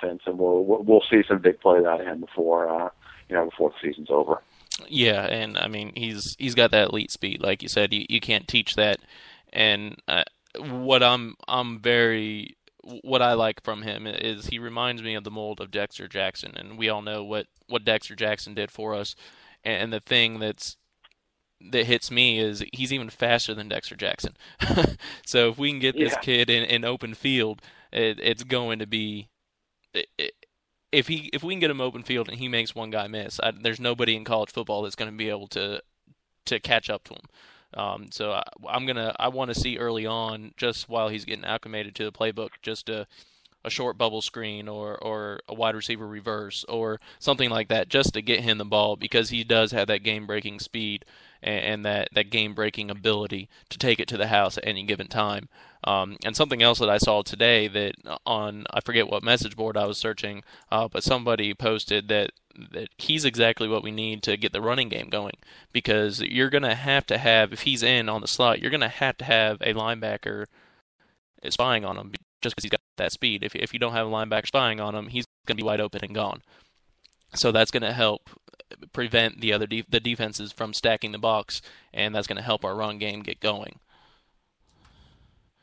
offense, and we'll see some big plays out of him before before the season's over. Yeah, and I mean he's got that elite speed, like you said. You can't teach that. And what what I like from him is he reminds me of the mold of Dexter Jackson, and we all know what Dexter Jackson did for us. And the thing that hits me is he's even faster than Dexter Jackson. So if we can get this Yeah. kid in open field, it's going to be if we can get him open field and he makes one guy miss, there's nobody in college football that's going to be able to catch up to him. So I want to see early on, just while he's getting acclimated to the playbook, just a short bubble screen or a wide receiver reverse or something like that, just to get him the ball, because he does have that game breaking speed and that game breaking ability to take it to the house at any given time. And something else that I saw today that I forget what message board I was searching, but somebody posted that he's exactly what we need to get the running game going, because you're going to have, if he's in on the slot, you're going to have a linebacker spying on him just because he's got that speed. If you don't have a linebacker spying on him, he's going to be wide open and gone. So that's going to help prevent the defenses from stacking the box, and that's going to help our run game get going.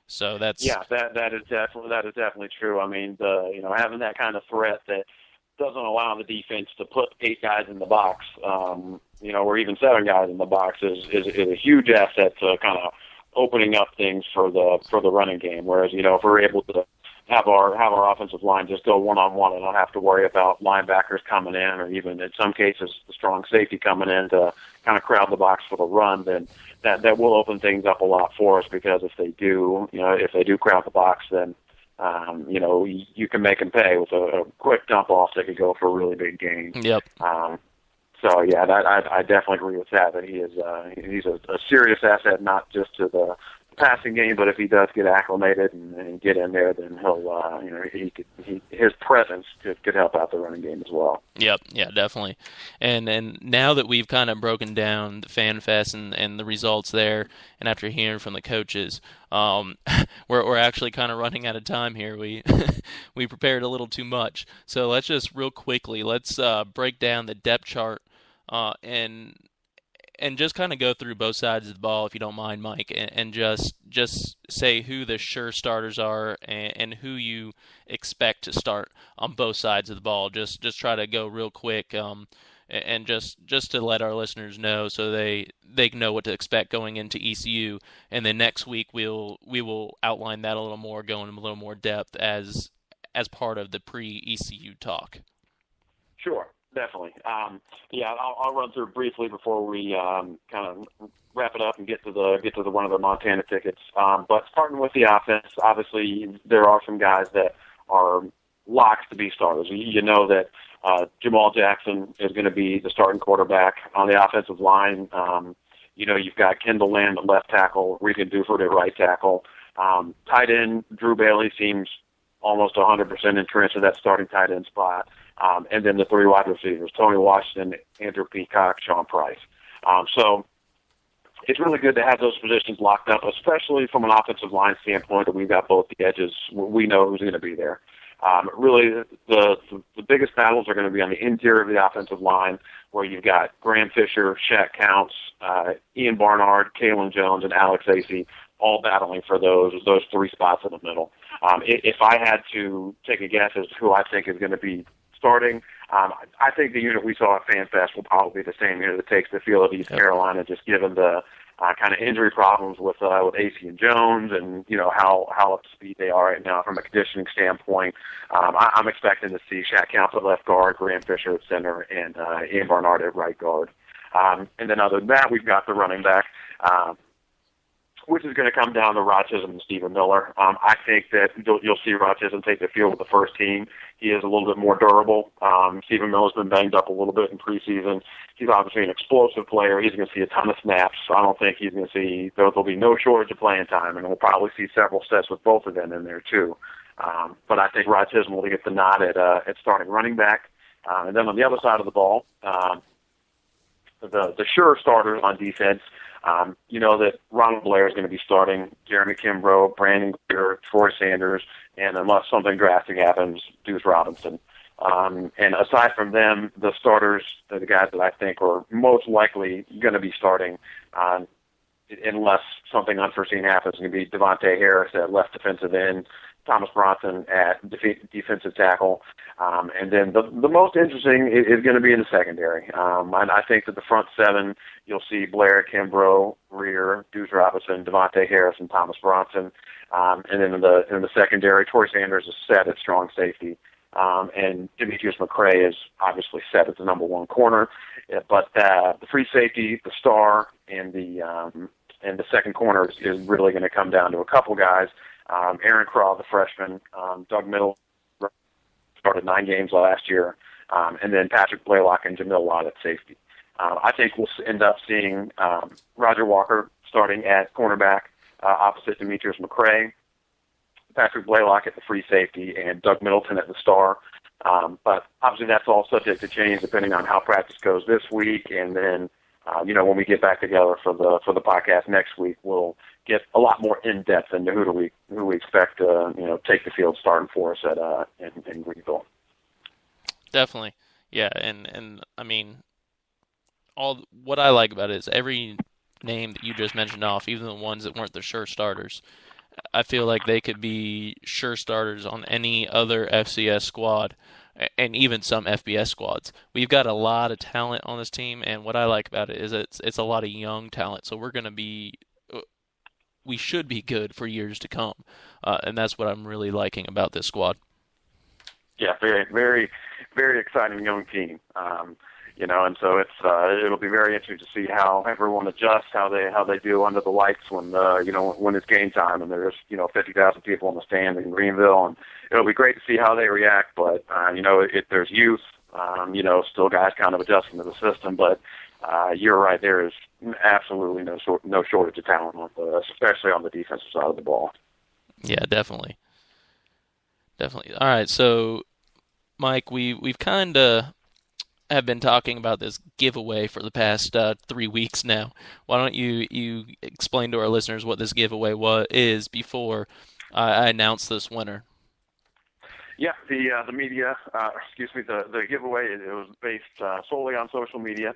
So that's that is definitely true. I mean, having that kind of threat that doesn't allow the defense to put 8 guys in the box, or even 7 guys in the box is a huge asset to kind of opening up things for the running game. Whereas, if we're able to have our offensive line just go one-on-one and not have to worry about linebackers coming in, or even in some cases the strong safety coming in to kind of crowd the box for the run, then that will open things up a lot for us, because if they do crowd the box, then you can make them pay with a quick dump off that could go for a really big gain. Yep. So yeah, I definitely agree with that. That he's a serious asset, not just to the passing game, but if he does get acclimated and get in there, then he'll his presence could help out the running game as well. Yep, yeah, definitely. And now that we've kind of broken down the Fan Fest and the results there, and after hearing from the coaches, we're actually kind of running out of time here. We we prepared a little too much, so let's just real quickly break down the depth chart and just kind of go through both sides of the ball, if you don't mind, Mike, and just say who the sure starters are and who you expect to start on both sides of the ball. Just try to go real quick, and just to let our listeners know, so they know what to expect going into ECU. And then next week we will outline that a little more, go in a little more depth as part of the pre-ECU talk. Sure. Definitely. I'll run through briefly before we kind of wrap it up and get to the one of the Montana tickets. But starting with the offense, obviously there are some guys that are locks to be starters. You know that Jamal Jackson is going to be the starting quarterback on the offensive line. You've got Kendall Land at left tackle, Regan Duford at right tackle. Tight end Drew Bailey seems almost 100% entrenched in that starting tight end spot. And then the 3 wide receivers, Tony Washington, Andrew Peacock, Sean Price. So it's really good to have those positions locked up, especially from an offensive line standpoint, that we've got both the edges. We know who's going to be there. Really, the biggest battles are going to be on the interior of the offensive line, where you've got Graham Fisher, Shaq Counts, Ian Barnard, Kalen Jones, and Alex Acey, all battling for those 3 spots in the middle. If I had to take a guess as to who I think is going to be starting, I think the unit we saw at FanFest will probably be the same unit that takes the field of East Carolina, just given the kind of injury problems with Acey and Jones, and how up to speed they are right now from a conditioning standpoint. I'm expecting to see Shaq Counts at left guard, Graham Fisher at center, and Ian Barnard at right guard. And then other than that, we've got the running back, which is going to come down to Rod Chisholm and Stephen Miller. I think that you'll see Rod Chisholm take the field with the first team. He is a little bit more durable. Stephen Miller's been banged up a little bit in preseason. He's obviously an explosive player. He's going to see a ton of snaps. So I don't think he's going to see, there'll be no shortage of playing time, and we'll probably see several sets with both of them in there too. But I think Rod Chisholm will get the nod at starting running back. And then on the other side of the ball, the sure starters on defense. You know that Ronald Blair is going to be starting, Jeremy Kimbrough, Brandon Greer, Troy Sanders, and unless something drastic happens, Deuce Robinson. And aside from them, the starters, the guys that I think are most likely going to be starting, unless something unforeseen happens, is going to be Devontae Harris at left defensive end, Thomas Bronson at defensive tackle. And then the most interesting is going to be in the secondary. And I think that the front seven, you'll see Blair, Kimbrough, Rear, Deuce Robinson, Devontae Harris, and Thomas Bronson. And then in the secondary, Troy Sanders is set at strong safety. And Demetrius McCray is obviously set as the number one corner. But the free safety, the star, and the second corner is really going to come down to a couple guys. Aaron Craw, the freshman, Doug Middle started 9 games last year, and then Patrick Blaylock and Jamil Watt at safety. I think we'll end up seeing Roger Walker starting at cornerback opposite Demetrius McCray, Patrick Blaylock at the free safety, and Doug Middleton at the star. But obviously that's all subject to change depending on how practice goes this week, and then when we get back together for the podcast next week, we'll get a lot more in depth into who we expect to take the field starting for us in Greenville. Definitely, yeah, and I mean, what I like about it is every name that you just mentioned off, even the ones that weren't the sure starters, I feel like they could be sure starters on any other FCS squad, and even some FBS squads. We've got a lot of talent on this team, and what I like about it is it's a lot of young talent. So we should be good for years to come, and that's what I'm really liking about this squad. Yeah, very, very, very exciting young team. And so it'll be very interesting to see how everyone adjusts, how they do under the lights when it's game time and there's 50,000 people in the stand in Greenville, and it'll be great to see how they react. But if there's youth, still guys kind of adjusting to the system. But you're right, there is absolutely no shortage of talent especially on the defensive side of the ball. Yeah, definitely. All right, so Mike, we've kind of have been talking about this giveaway for the past 3 weeks now. Why don't you explain to our listeners what this giveaway is before I announce this winner? Yeah, the media, the giveaway, it was based solely on social media,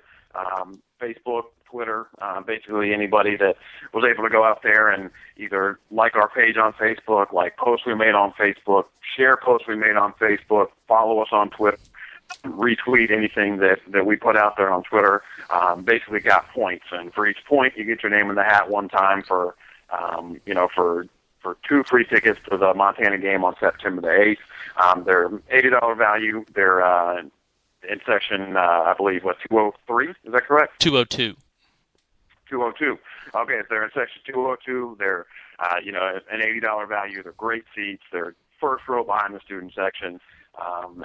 Facebook, Twitter, basically anybody that was able to go out there and either like our page on Facebook, like posts we made on Facebook, share posts we made on Facebook, follow us on Twitter, retweet anything that we put out there on Twitter, basically got points. And for each point, you get your name in the hat one time for 2 free tickets to the Montana game on September the 8th. They're $80 value. They're in section, I believe, 203? Is that correct? 202. 202. Okay, if they're in section 202, they're, an $80 value. They're great seats. They're first row behind the student section.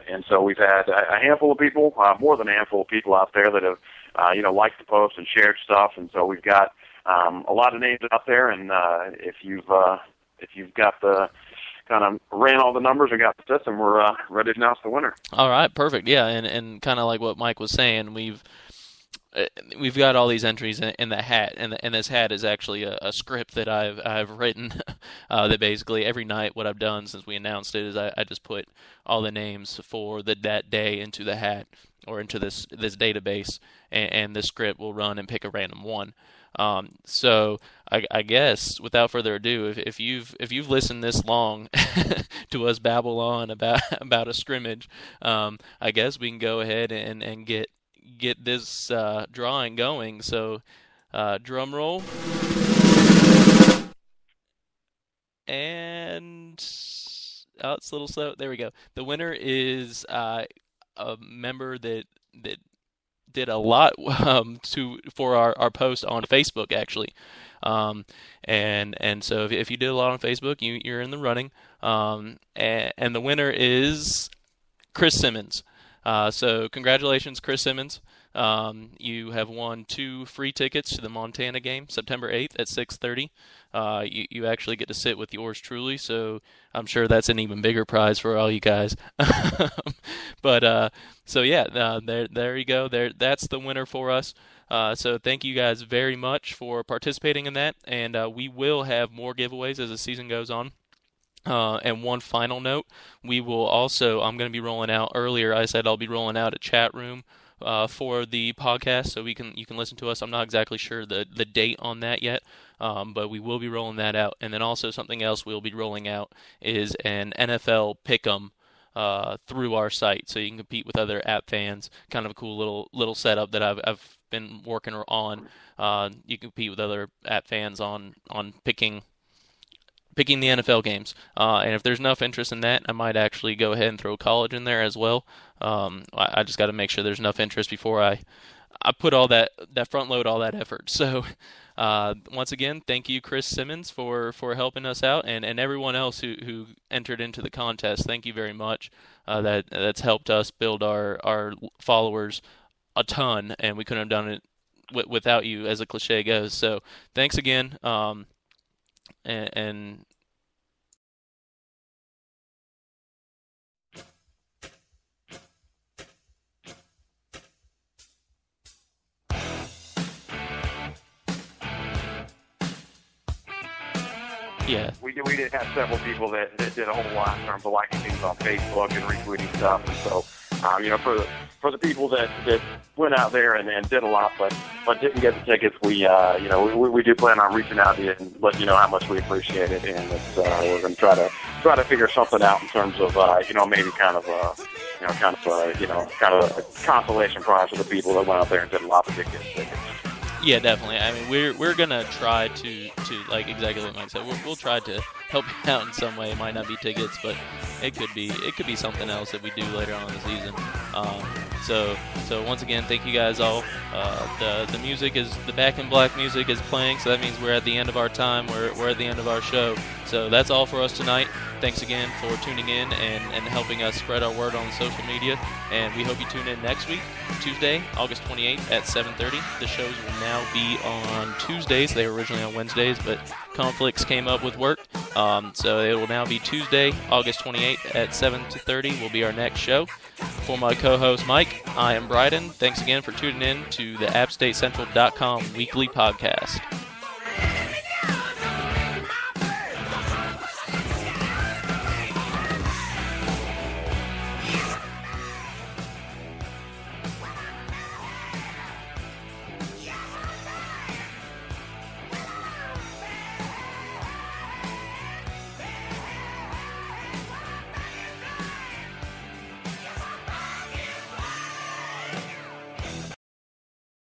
And so we've had a handful of people, more than a handful of people out there that have, liked the post and shared stuff. And so we've got a lot of names out there. And if you've got the kind of ran all the numbers and got the system, we're ready to announce the winner. All right, perfect. Yeah, and kind of like what Mike was saying, we've got all these entries in the hat, and this hat is actually a script that I've written. That basically every night, what I've done since we announced it is I just put all the names for that day into the hat or into this database, and this script will run and pick a random one. So I guess without further ado, if you've listened this long to us babble on about a scrimmage, I guess we can go ahead and get this drawing going. So drum roll, and it's a little slow. There we go. The winner is a member that did a lot for our post on Facebook, actually, and so if you did a lot on Facebook, you're in the running, and the winner is Chris Simmons. So congratulations, Chris Simmons. You have won 2 free tickets to the Montana game, September 8th at 6:30. You actually get to sit with yours truly, so I'm sure that's an even bigger prize for all you guys. But so yeah, there you go. That's the winner for us. So thank you guys very much for participating in that, and we will have more giveaways as the season goes on. And one final note, I'm going to be rolling out earlier. I said I'll be rolling out a chat room for the podcast, so you can listen to us. I'm not exactly sure the date on that yet, but we will be rolling that out. And then also something else we'll be rolling out is an NFL pick'em through our site, so you can compete with other app fans. Kind of a cool little setup that I've been working on. You can compete with other app fans on picking the NFL games. And if there's enough interest in that, I might actually go ahead and throw college in there as well. I just got to make sure there's enough interest before I put all that front load all that effort. So once again, thank you, Chris Simmons, for helping us out, and everyone else who entered into the contest. Thank you very much. That's helped us build our followers a ton, and we couldn't have done it without you, as the cliche goes. So thanks again. And yeah, we did have several people that did a whole lot in terms of liking things on Facebook and retweeting stuff, and so for the people that went out there and did a lot, but didn't get the tickets, we do plan on reaching out to you and let you know how much we appreciate it, and it's, we're going to try to figure something out in terms of maybe kind of a consolation prize for the people that went out there and did a lot of tickets. Yeah, definitely. I mean, we're gonna try to like exactly what Mike said. We'll try to help you out in some way. It might not be tickets, but it could be something else that we do later on in the season. So once again, thank you guys all. The music is the Back in Black music is playing, so that means we're at the end of our time. We're at the end of our show. So that's all for us tonight. Thanks again for tuning in and helping us spread our word on social media. And we hope you tune in next week, Tuesday, August 28th at 7:30. The shows will now be on Tuesdays. They were originally on Wednesdays, but conflicts came up with work. So it will now be Tuesday, August 28th at 7:30 will be our next show. For my co-host Mike, I am Bryden. Thanks again for tuning in to the AppStateCentral.com weekly podcast.